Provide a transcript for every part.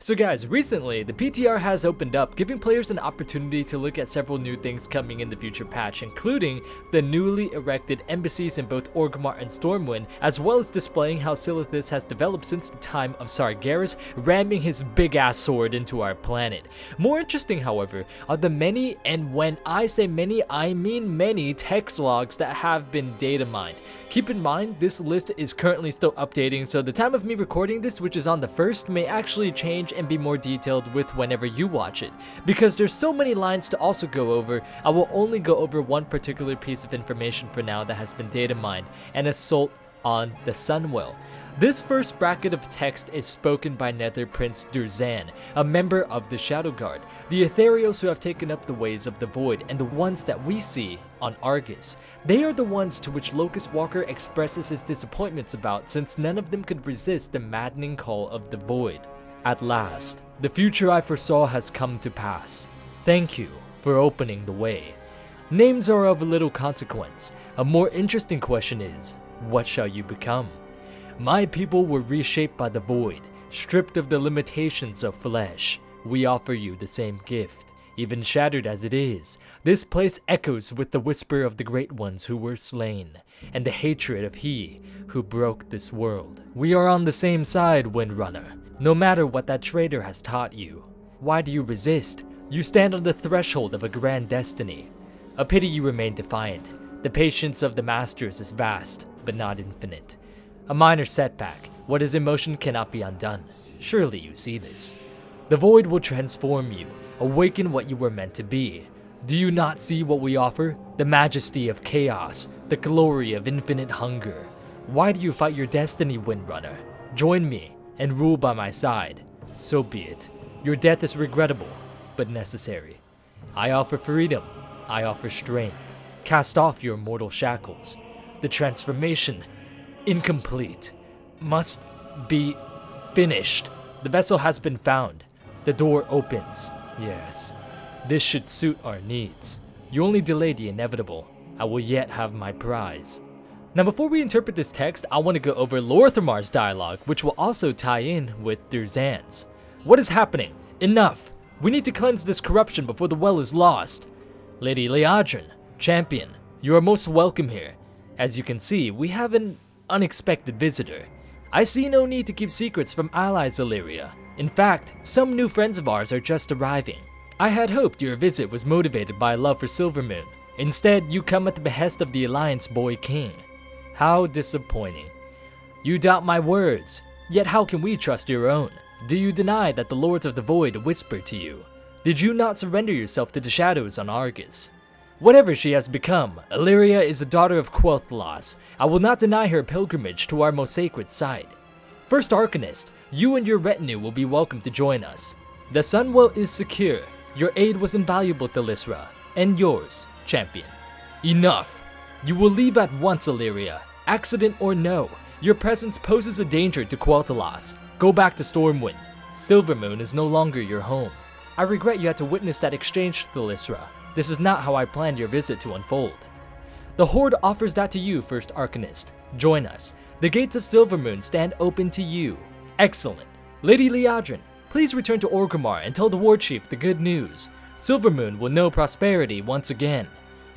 So guys, recently, the PTR has opened up, giving players an opportunity to look at several new things coming in the future patch, including the newly erected embassies in both Orgrimmar and Stormwind, as well as displaying how Silithus has developed since the time of Sargeras ramming his big-ass sword into our planet. More interesting, however, are the many, and when I say many, I mean many, text logs that have been data mined. Keep in mind, this list is currently still updating, so the time of me recording this, which is on the 1st, may actually change and be more detailed with whenever you watch it. Because there's so many lines to also go over, I will only go over one particular piece of information for now that has been data mined: an assault on the Sunwell. This first bracket of text is spoken by Nether Prince Durzan, a member of the Shadow Guard, the Ethereals who have taken up the ways of the Void, and the ones that we see on Argus. They are the ones to which Locust Walker expresses his disappointments about, since none of them could resist the maddening call of the Void. At last, the future I foresaw has come to pass. Thank you for opening the way. Names are of little consequence. A more interesting question is, what shall you become? My people were reshaped by the Void, stripped of the limitations of flesh. We offer you the same gift. Even shattered as it is, this place echoes with the whisper of the great ones who were slain, and the hatred of he who broke this world. We are on the same side, Windrunner, no matter what that traitor has taught you. Why do you resist? You stand on the threshold of a grand destiny. A pity you remain defiant. The patience of the masters is vast, but not infinite. A minor setback. What is in motion cannot be undone. Surely you see this. The Void will transform you, awaken what you were meant to be. Do you not see what we offer? The majesty of chaos, the glory of infinite hunger. Why do you fight your destiny, Windrunner? Join me and rule by my side. So be it. Your death is regrettable, but necessary. I offer freedom. I offer strength. Cast off your mortal shackles. The transformation, incomplete, must be finished. The vessel has been found. The door opens. Yes, this should suit our needs. You only delay the inevitable. I will yet have my prize. Now before we interpret this text, I want to go over Lorthamar's dialogue, which will also tie in with Durzan's. What is happening? Enough! We need to cleanse this corruption before the well is lost. Lady Liadrin, champion, you are most welcome here. As you can see, we have an unexpected visitor. I see no need to keep secrets from allies, Illyria. In fact, some new friends of ours are just arriving. I had hoped your visit was motivated by love for Silvermoon. Instead, you come at the behest of the Alliance Boy King. How disappointing. You doubt my words, yet how can we trust your own? Do you deny that the Lords of the Void whispered to you? Did you not surrender yourself to the shadows on Argus? Whatever she has become, Illyria is the daughter of Quel'Thalas. I will not deny her pilgrimage to our most sacred site. First Arcanist, you and your retinue will be welcome to join us. The Sunwell is secure. Your aid was invaluable to Lysra, and yours, champion. Enough! You will leave at once, Illyria. Accident or no, your presence poses a danger to Quel'Thalas. Go back to Stormwind. Silvermoon is no longer your home. I regret you had to witness that exchange to Lysra. This is not how I planned your visit to unfold. The Horde offers that to you, First Arcanist. Join us. The gates of Silvermoon stand open to you. Excellent. Lady Liadrin, please return to Orgrimmar and tell the War Chief the good news. Silvermoon will know prosperity once again.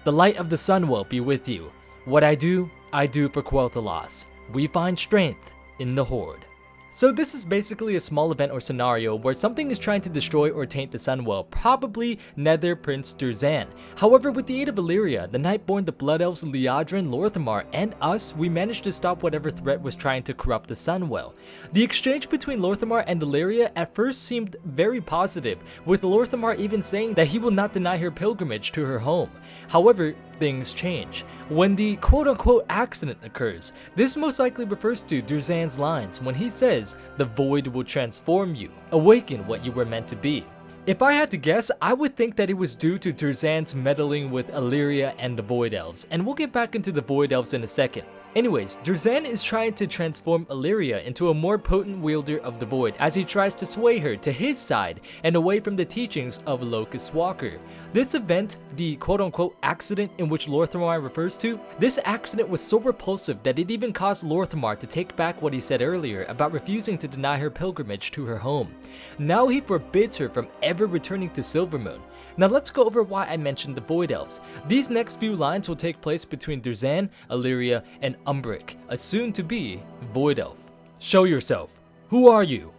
The light of the Sunwell be with you. What I do for Quel'Thalas. We find strength in the Horde. So this is basically a small event or scenario where something is trying to destroy or taint the Sunwell, probably Nether Prince Durzan. However, with the aid of Illyria, the Nightborn, the Blood Elves, Liadrin, Lorthamar, and us, we managed to stop whatever threat was trying to corrupt the Sunwell. The exchange between Lorthamar and Illyria at first seemed very positive, with Lorthamar even saying that he will not deny her pilgrimage to her home. However, things change. When the quote-unquote accident occurs, this most likely refers to Durzan's lines when he says, "The Void will transform you, awaken what you were meant to be." If I had to guess, I would think that it was due to Durzan's meddling with Illyria and the Void Elves, and we'll get back into the Void Elves in a second. Anyways, Durzan is trying to transform Illyria into a more potent wielder of the Void as he tries to sway her to his side and away from the teachings of Locust Walker. This event, the quote-unquote accident in which Lor'themar refers to, this accident was so repulsive that it even caused Lor'themar to take back what he said earlier about refusing to deny her pilgrimage to her home. Now he forbids her from ever returning to Silvermoon. Now let's go over why I mentioned the Void Elves. These next few lines will take place between Durzan, Illyria, and Umbric, a soon-to-be Void Elf. Show yourself. Who are you?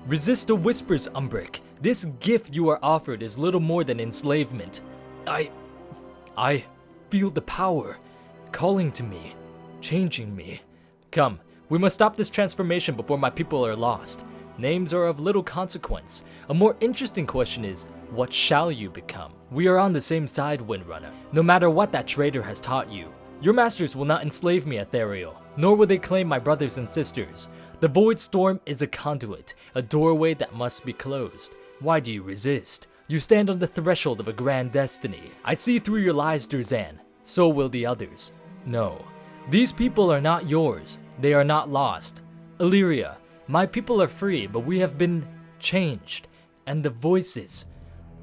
Resist the whispers, Umbric. This gift you are offered is little more than enslavement. I feel the power, calling to me, changing me. Come, we must stop this transformation before my people are lost. Names are of little consequence. A more interesting question is, what shall you become? We are on the same side, Windrunner. No matter what that traitor has taught you, your masters will not enslave me, Ethereal, nor will they claim my brothers and sisters. The Void Storm is a conduit, a doorway that must be closed. Why do you resist? You stand on the threshold of a grand destiny. I see through your lies, Durzan. So will the others. No, these people are not yours. They are not lost. Illyria, my people are free, but we have been changed. And the voices.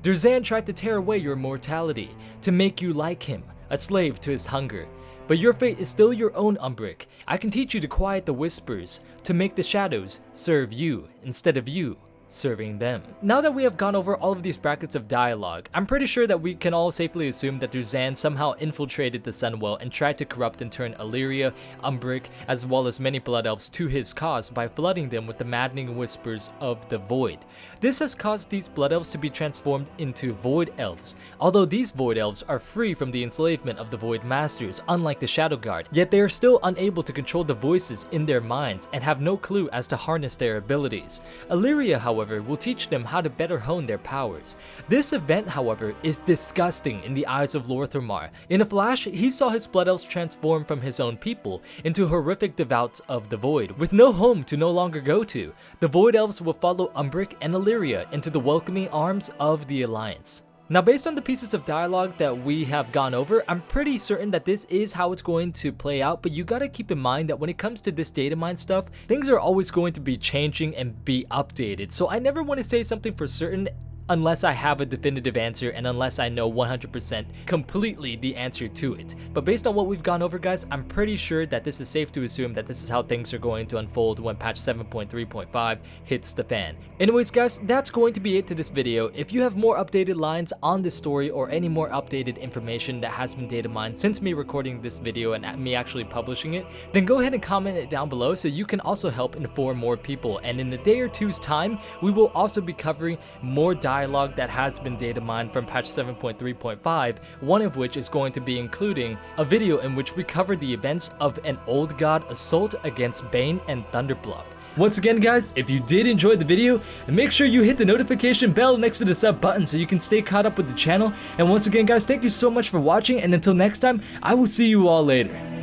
Durzan tried to tear away your mortality, to make you like him, a slave to his hunger. But your fate is still your own, Umbric. I can teach you to quiet the whispers, to make the shadows serve you, instead of you serving them. Now that we have gone over all of these brackets of dialogue, I'm pretty sure that we can all safely assume that Durzan somehow infiltrated the Sunwell and tried to corrupt and turn Illyria, Umbric, as well as many Blood Elves to his cause by flooding them with the maddening whispers of the Void. This has caused these Blood Elves to be transformed into Void Elves, although these Void Elves are free from the enslavement of the Void Masters, unlike the Shadow Guard, yet they are still unable to control the voices in their minds and have no clue as to harness their abilities. Illyria, however, will teach them how to better hone their powers. This event, however, is disgusting in the eyes of Lor'themar. In a flash, he saw his Blood Elves transform from his own people into horrific devouts of the Void, with no home to no longer go to. The Void Elves will follow Umbric and Illyria into the welcoming arms of the Alliance. Now, based on the pieces of dialogue that we have gone over, I'm pretty certain that this is how it's going to play out, but you gotta keep in mind that when it comes to this data mine stuff, things are always going to be changing and be updated. So I never want to say something for certain unless I have a definitive answer and unless I know 100% completely the answer to it. But based on what we've gone over, guys, I'm pretty sure that this is safe to assume that this is how things are going to unfold when patch 7.3.5 hits the fan. Anyways, guys, that's going to be it to this video. If you have more updated lines on this story or any more updated information that has been data mined since me recording this video and me actually publishing it, then go ahead and comment it down below so you can also help inform more people. And in a day or two's time, we will also be covering more dialogue that has been data mined from patch 7.3.5, one of which is going to be including a video in which we cover the events of an Old God assault against Bane and Thunderbluff. Once again, guys, if you did enjoy the video, make sure you hit the notification bell next to the sub button so you can stay caught up with the channel. And once again, guys, thank you so much for watching, and until next time, I will see you all later.